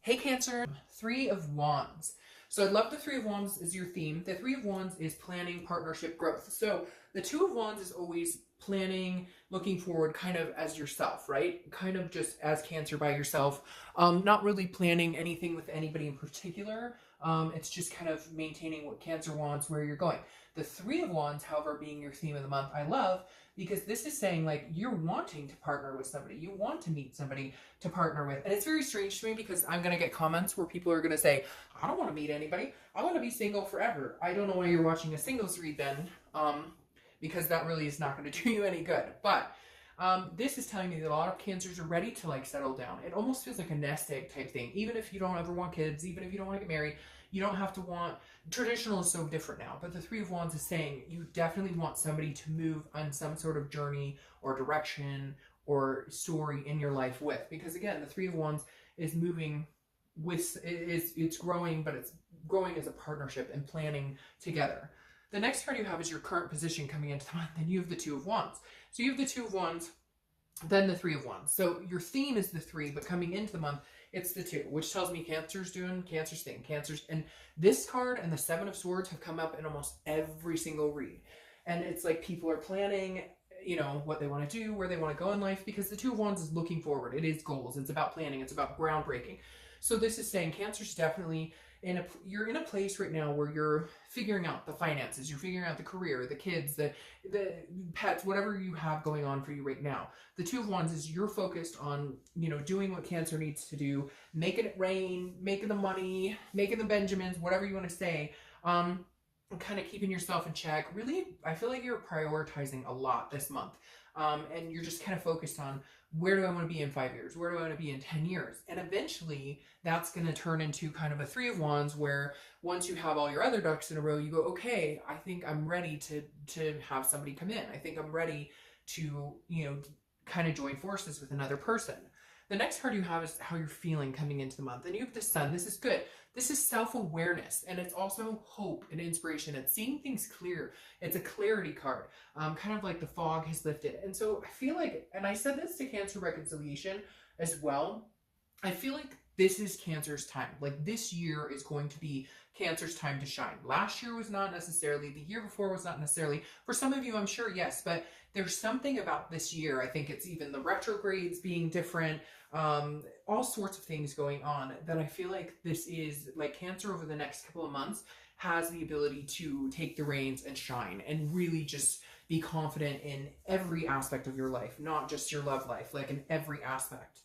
Hey Cancer, Three of Wands. So I love the Three of Wands is your theme. The Three of Wands is planning, partnership, growth. So the Two of Wands is always planning, looking forward kind of as yourself, right? Kind of just as Cancer by yourself. Not really planning anything with anybody in particular. It's just kind of maintaining what Cancer wants, where you're going. The Three of Wands, however, being your theme of the month, I love because this is saying like you're wanting to partner with somebody. You want to meet somebody to partner with. And it's very strange to me because I'm going to get comments where people are going to say, I don't want to meet anybody. I want to be single forever. I don't know why you're watching a singles read then, because that really is not going to do you any good. But this is telling me that a lot of Cancers are ready to like settle down. It almost feels like a nest egg type thing. Even if you don't ever want kids, even if you don't want to get married, you don't have to want, traditional is so different now, but the Three of Wands is saying you definitely want somebody to move on some sort of journey or direction or story in your life with. Because again, the Three of Wands is moving with, it's growing, but it's growing as a partnership and planning together. The next card you have is your current position coming into the month, and you have the Two of Wands. So you have the Two of Wands, then the Three of Wands. So your theme is the three, but coming into the month, it's the two, which tells me Cancer's doing Cancer's thing. Cancer's, and this card and the Seven of Swords have come up in almost every single read. And it's like people are planning, you know, what they want to do, where they want to go in life, because the Two of Wands is looking forward. It is goals. It's about planning. It's about groundbreaking. So this is saying Cancer's definitely you're in a place right now where you're figuring out the finances, you're figuring out the career, the kids, the pets, whatever you have going on for you right now. The Two of Wands is you're focused on, you know, doing what Cancer needs to do, making it rain, making the money, making the Benjamins, whatever you want to say, kind of keeping yourself in check. Really, I feel like you're prioritizing a lot this month. And you're just kind of focused on, where do I want to be in 5 years? Where do I want to be in 10 years? And eventually that's going to turn into kind of a Three of Wands where once you have all your other ducks in a row, you go, okay, I think I'm ready to have somebody come in. I think I'm ready to, you know, kind of join forces with another person. The next card you have is how you're feeling coming into the month. And you have the Sun. This is good. This is self-awareness, and it's also hope and inspiration. It's seeing things clear. It's a clarity card, kind of like the fog has lifted. And so I feel like, and I said this to Cancer reconciliation as well, I feel like this is Cancer's time. Like this year is going to be Cancer's time to shine. Last year was not necessarily, the year before was not necessarily. For some of you, I'm sure, yes, but there's something about this year. I think it's even the retrogrades being different, all sorts of things going on that I feel like this is like Cancer over the next couple of months has the ability to take the reins and shine and really just be confident in every aspect of your life, not just your love life, like in every aspect.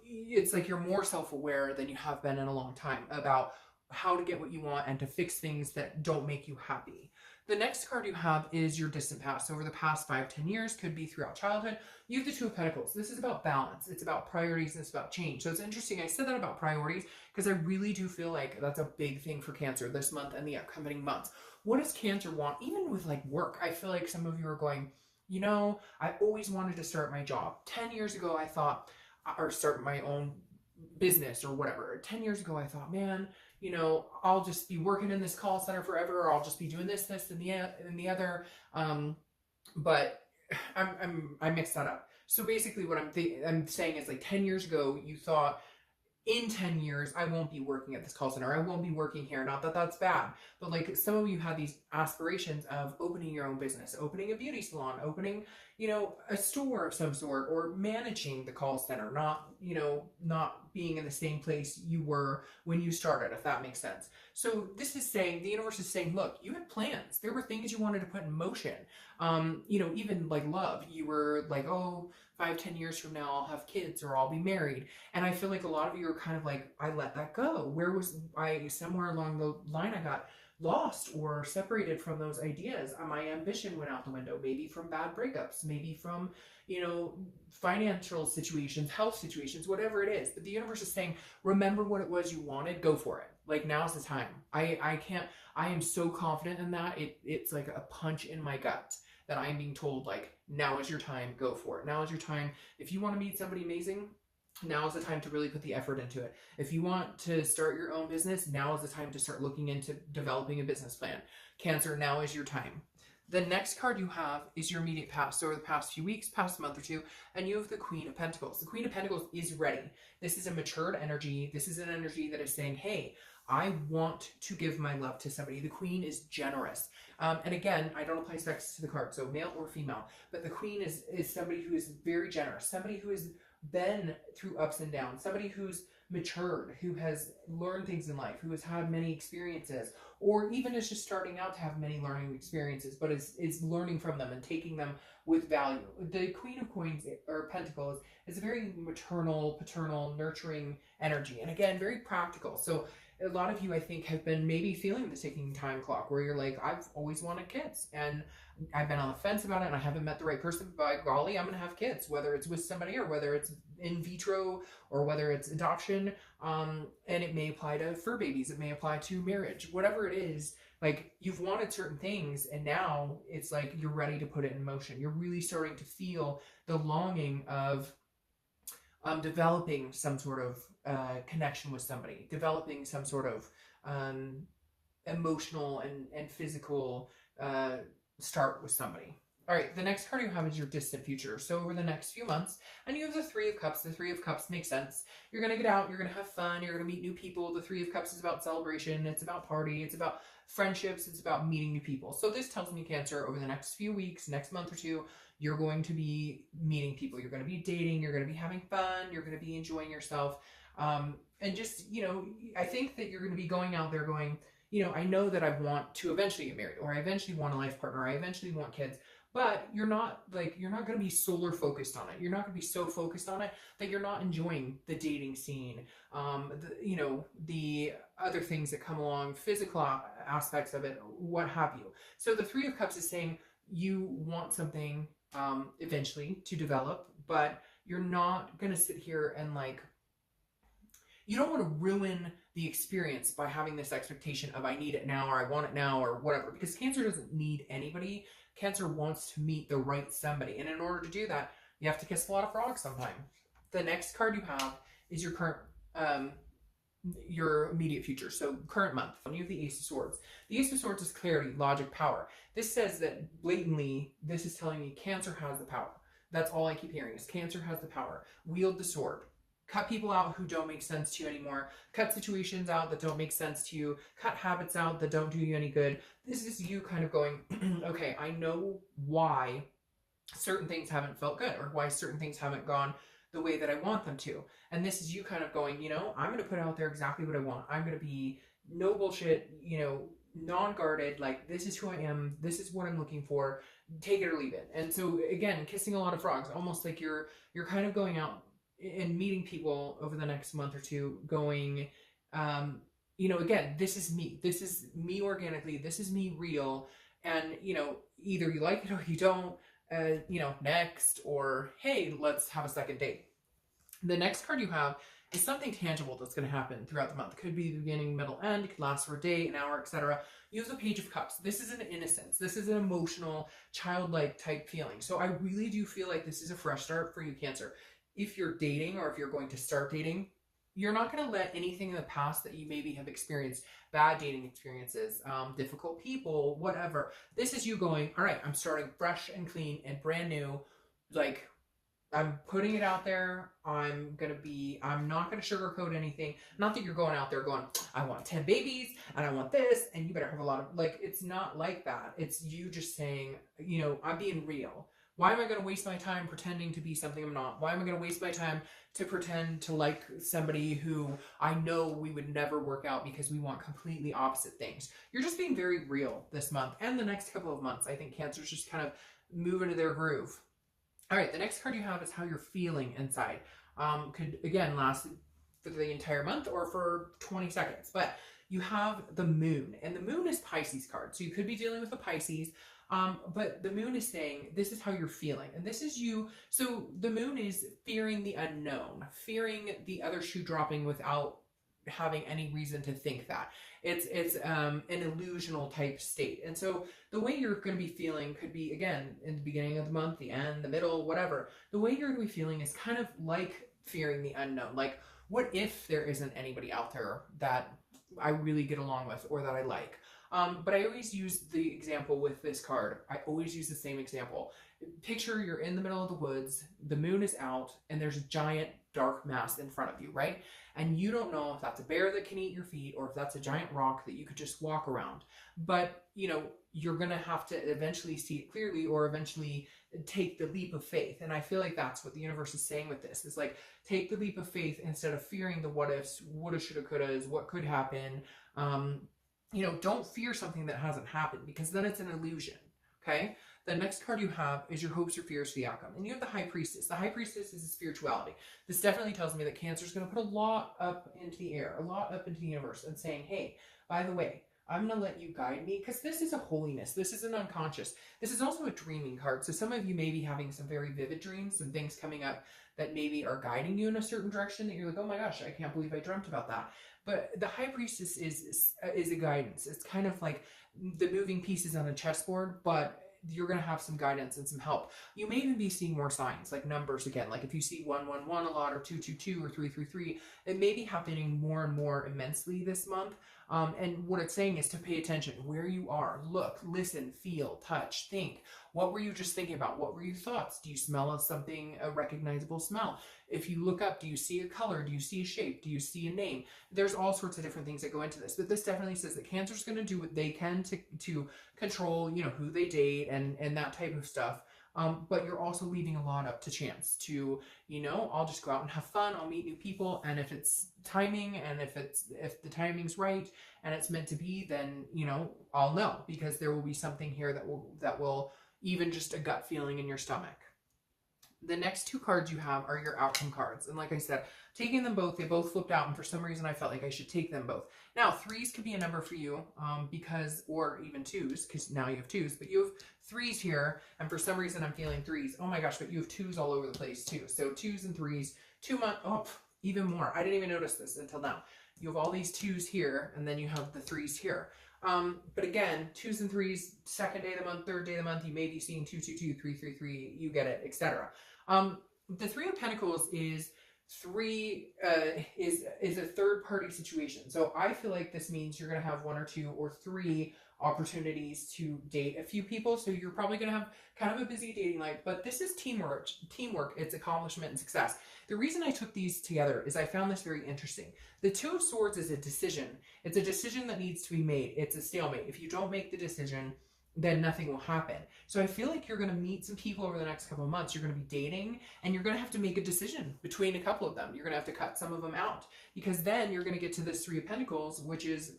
It's like you're more self-aware than you have been in a long time about how to get what you want and to fix things that don't make you happy. The next card you have is your distant past. Over the past 5-10 years, could be throughout childhood. You have the Two of Pentacles. This is about balance. It's about priorities and it's about change. So it's interesting. I said that about priorities because I really do feel like that's a big thing for Cancer this month and the upcoming months. What does Cancer want? Even with like work, I feel like some of you are going, you know, I always wanted to start my job. 10 years ago, I thought, or start my own business or whatever. 10 years ago, I thought, man, you know, I'll just be working in this call center forever, or I'll just be doing this, and the other. But I mixed that up. So basically what I'm saying is like 10 years ago, you thought, in 10 years, I won't be working at this call center. I won't be working here. Not that that's bad, but like some of you had these aspirations of opening your own business, opening a beauty salon, opening, you know, a store of some sort, or managing the call center, not, you know, not being in the same place you were when you started, if that makes sense. So this is saying, the universe is saying, look, you had plans. There were things you wanted to put in motion. You know, even like love, you were like, oh, 5-10 years from now, I'll have kids or I'll be married. And I feel like a lot of you are kind of like, I let that go. Where was I? Somewhere along the line, I got lost or separated from those ideas. My ambition went out the window, maybe from bad breakups, maybe from, you know, financial situations, health situations, whatever it is. But the universe is saying, remember what it was you wanted, go for it. Like now's the time. I am so confident in that. It's like a punch in my gut that I'm being told, like, now is your time, go for it. Now is your time. If you want to meet somebody amazing, now is the time to really put the effort into it. If you want to start your own business, now is the time to start looking into developing a business plan. Cancer, now is your time. The next card you have is your immediate past. So over the past few weeks, past month or two, and you have the Queen of Pentacles. The Queen of Pentacles is ready. This is a matured energy. This is an energy that is saying, hey, I want to give my love to somebody. The Queen is generous. And again, I don't apply sex to the card, so male or female, but the Queen is somebody who is very generous, somebody who has been through ups and downs, somebody who's matured, who has learned things in life, who has had many experiences, or even is just starting out to have many learning experiences, but is learning from them and taking them with value. The Queen of Coins or Pentacles is a very maternal, paternal, nurturing energy, and again, very practical. So a lot of you, I think, have been maybe feeling the ticking time clock where you're like, I've always wanted kids and I've been on the fence about it and I haven't met the right person. By golly, I'm going to have kids, whether it's with somebody or whether it's in vitro or whether it's adoption. And it may apply to fur babies. It may apply to marriage, whatever it is. Like, you've wanted certain things and now it's like you're ready to put it in motion. You're really starting to feel the longing of developing some sort of connection with somebody, developing some sort of emotional and physical start with somebody. All right, the next card you have is your distant future. So over the next few months, and you have the Three of Cups. The Three of Cups makes sense. You're going to get out, you're going to have fun, you're going to meet new people. The Three of Cups is about celebration, it's about party, it's about friendships, it's about meeting new people. So this tells me, Cancer, over the next few weeks, next month or two, you're going to be meeting people. You're going to be dating, you're going to be having fun, you're going to be enjoying yourself. And just, you know, I think that you're going to be going out there going, you know, I know that I want to eventually get married, or I eventually want a life partner, or I eventually want kids. But you're not going to be solar focused on it. You're not going to be so focused on it that you're not enjoying the dating scene, you know, the other things that come along, physical aspects of it, what have you. So the Three of Cups is saying you want something eventually to develop, but you're not going to sit here and like, you don't want to ruin the experience by having this expectation of I need it now, or I want it now, or whatever, because Cancer doesn't need anybody. Cancer wants to meet the right somebody. And in order to do that, you have to kiss a lot of frogs sometime. The next card you have is your current, your immediate future. So current month. You have the Ace of Swords. The Ace of Swords is clarity, logic, power. This says that blatantly, this is telling me Cancer has the power. That's all I keep hearing is Cancer has the power. Wield the sword. Cut people out who don't make sense to you anymore. Cut situations out that don't make sense to you. Cut habits out that don't do you any good. This is you kind of going, okay, I know why certain things haven't felt good, or why certain things haven't gone the way that I want them to. And this is you kind of going, you know, I'm going to put out there exactly what I want. I'm going to be no bullshit, you know, non-guarded, like this is who I am. This is what I'm looking for. Take it or leave it. And so again, kissing a lot of frogs, almost like you're kind of going out and meeting people over the next month or two going, you know, again, this is me organically, this is me real. And, you know, either you like it or you don't, you know, next, or, hey, let's have a second date. The next card you have is something tangible that's going to happen throughout the month. It could be the beginning, middle, end. It could last for a day, an hour, etc. Use the Page of Cups. This is an innocence. This is an emotional, childlike type feeling. So I really do feel like this is a fresh start for you, Cancer. If you're dating, or if you're going to start dating, you're not going to let anything in the past that you maybe have experienced, bad dating experiences, difficult people, whatever. This is you going, all right, I'm starting fresh and clean and brand new. Like, I'm putting it out there. I'm not going to sugarcoat anything. Not that you're going out there going, I want 10 babies and I want this and you better have a lot of, like, it's not like that. It's you just saying, you know, I'm being real. Why am I going to waste my time pretending to be something I'm not? Why am I going to waste my time to pretend to like somebody who I know we would never work out because we want completely opposite things? You're just being very real this month and the next couple of months. I think Cancer's just kind of moving to their groove. All right, the next card you have is how you're feeling inside. Could, again, last for the entire month or for 20 seconds. But you have the Moon, and the Moon is Pisces card. So you could be dealing with a Pisces. But the Moon is saying, this is how you're feeling. And this is you. So the Moon is fearing the unknown, fearing the other shoe dropping without having any reason to think that. It's an illusional type state. And so the way you're going to be feeling could be, again, in the beginning of the month, the end, the middle, whatever. The way you're going to be feeling is kind of like fearing the unknown. Like, what if there isn't anybody out there that I really get along with or that I like? But I always use the example with this card. I always use the same example. Picture you're in the middle of the woods, the moon is out, and there's a giant dark mass in front of you, right? And you don't know if that's a bear that can eat your feet or if that's a giant rock that you could just walk around. But, you know, you're going to have to eventually see it clearly or eventually take the leap of faith. And I feel like that's what the universe is saying with this, is like, take the leap of faith instead of fearing the what ifs, woulda, shoulda, couldas, what could happen. You know, don't fear something that hasn't happened, because then it's an illusion. Okay. The next card you have is your hopes or fears for the outcome. And you have the High Priestess. The High Priestess is a spirituality. This definitely tells me that Cancer is going to put a lot up into the air, a lot up into the universe, and saying, hey, by the way, I'm going to let you guide me, because this is a holiness. This is an unconscious. This is also a dreaming card. So some of you may be having some very vivid dreams and things coming up that maybe are guiding you in a certain direction that you're like, oh my gosh, I can't believe I dreamt about that. But the High Priestess is a guidance. It's kind of like the moving pieces on a chessboard, but you're going to have some guidance and some help. You may even be seeing more signs, like numbers again. Like if you see 111 a lot, or 222 or 333, it may be happening more and more immensely this month. And what it's saying is to pay attention where you are. Look, listen, feel, touch, think. What were you just thinking about? What were your thoughts? Do you smell something, a recognizable smell? If you look up, do you see a color? Do you see a shape? Do you see a name? There's all sorts of different things that go into this, but this definitely says that Cancer's going to do what they can to control, you know, who they date and that type of stuff. But you're also leaving a lot up to chance to, you know, I'll just go out and have fun. I'll meet new people. And if it's timing, and if the timing's right and it's meant to be, then, you know, I'll know, because there will be something here that will even just a gut feeling in your stomach. The next two cards you have are your outcome cards. And like I said, taking them both, they both flipped out. And for some reason, I felt like I should take them both. Now, threes could be a number for you because, or even twos, because now you have twos, but you have threes here. And for some reason, I'm feeling threes. Oh my gosh, but you have twos all over the place too. So twos and threes, 2 months, oh, even more. I didn't even notice this until now. You have all these twos here, and then you have the threes here. But again, twos and threes, second day of the month, third day of the month, you may be seeing 222, 333, you get it, etc. The Three of Pentacles is is a third party situation. So I feel like this means you're going to have 1 or 2 or 3 opportunities to date a few people. So you're probably going to have kind of a busy dating life, but this is teamwork, it's accomplishment and success. The reason I took these together is I found this very interesting. The Two of Swords is a decision. It's a decision that needs to be made. It's a stalemate. If you don't make the decision, then nothing will happen. So I feel like you're going to meet some people over the next couple of months. You're going to be dating, and you're going to have to make a decision between a couple of them. You're going to have to cut some of them out, because then you're going to get to this Three of Pentacles, which is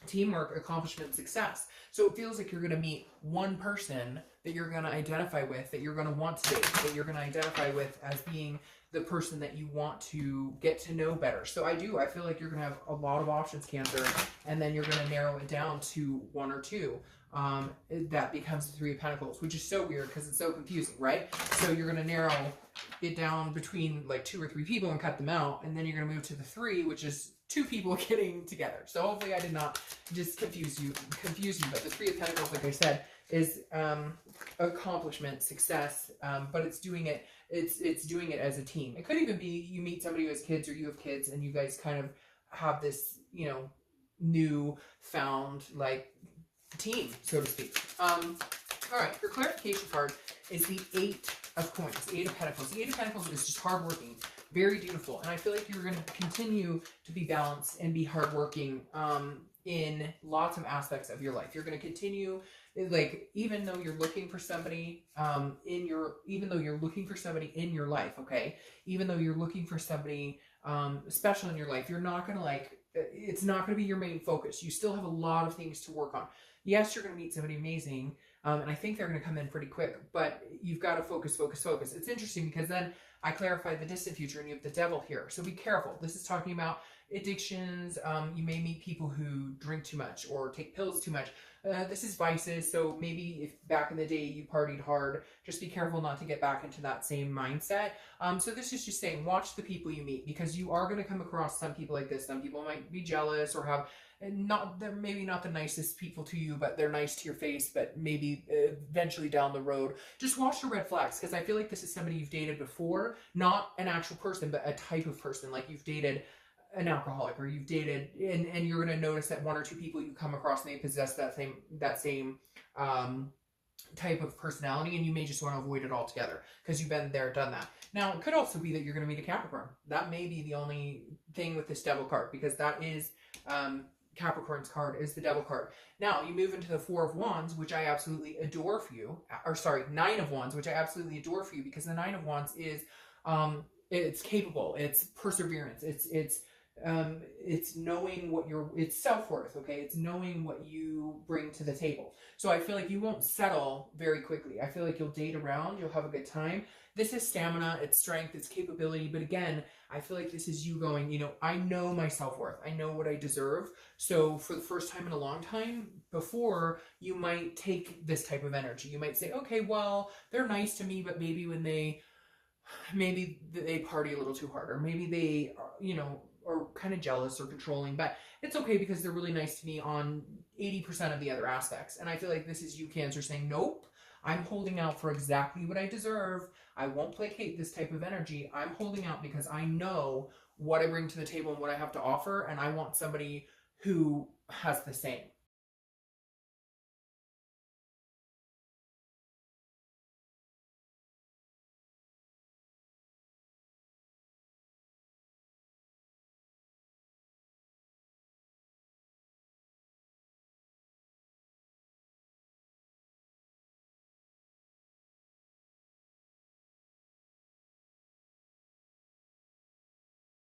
teamwork, accomplishment, success. So it feels like you're going to meet one person that you're going to identify with, that you're going to want to date, that you're going to identify with as being the person that you want to get to know better. So I feel like you're going to have a lot of options, Cancer, and then you're going to narrow it down to 1 or 2. That becomes the Three of Pentacles, which is so weird because it's so confusing, right? So you're going to narrow it down between like 2 or 3 people and cut them out, and then you're going to move to the 3, which is 2 people getting together. So hopefully I did not just confuse you, but the Three of Pentacles, like I said, is accomplishment, success, but it's doing it as a team. It could even be you meet somebody who has kids, or you have kids, and you guys kind of have this, you know, new found like team, so to speak. All right, your clarification card is the 8 of Coins, 8 of Pentacles. The 8 of Pentacles is just hardworking, very dutiful, and I feel like you're going to continue to be balanced and be hardworking in lots of aspects of your life. You're going to continue, like, even though you're looking for somebody in your life, okay, even though you're looking for somebody special in your life, you're not going to it's not going to be your main focus. You still have a lot of things to work on. Yes, you're going to meet somebody amazing, and I think they're going to come in pretty quick, but you've got to focus. It's interesting because then I clarified the distant future, and you have the Devil here. So be careful. This is talking about addictions. You may meet people who drink too much or take pills too much. This is vices. So maybe if back in the day you partied hard, just be careful not to get back into that same mindset. So this is just saying, watch the people you meet, because you are going to come across some people like this. Some people might be jealous or have they're maybe not the nicest people to you, but they're nice to your face, but maybe eventually down the road. Just watch the red flags, because I feel like this is somebody you've dated before, not an actual person, but a type of person. Like you've dated an alcoholic, or you've dated, and you're going to notice that one or two people you come across and they possess that same type of personality, and you may just want to avoid it altogether because you've been there, done that. Now, it could also be that you're going to meet a Capricorn. That may be the only thing with this devil card, because that is Capricorn's card is the devil card. Now, you move into the Four of Wands, which I absolutely adore for you. Or sorry, Nine of Wands, which I absolutely adore for you, because the Nine of Wands is it's capable, it's perseverance, it's knowing what it's self-worth, okay? It's knowing what you bring to the table. So I feel like you won't settle very quickly. I feel like you'll date around, you'll have a good time. This is stamina, it's strength, it's capability. But again, I feel like this is you going, you know, I know my self-worth. I know what I deserve. So for the first time in a long time, before, you might take this type of energy. You might say, okay, well, they're nice to me, but maybe when maybe they party a little too hard, or maybe they, you know, are kind of jealous or controlling, but it's okay because they're really nice to me on 80% of the other aspects. And I feel like this is you, Cancer, saying, nope, I'm holding out for exactly what I deserve. I won't placate this type of energy. I'm holding out because I know what I bring to the table and what I have to offer, and I want somebody who has the same.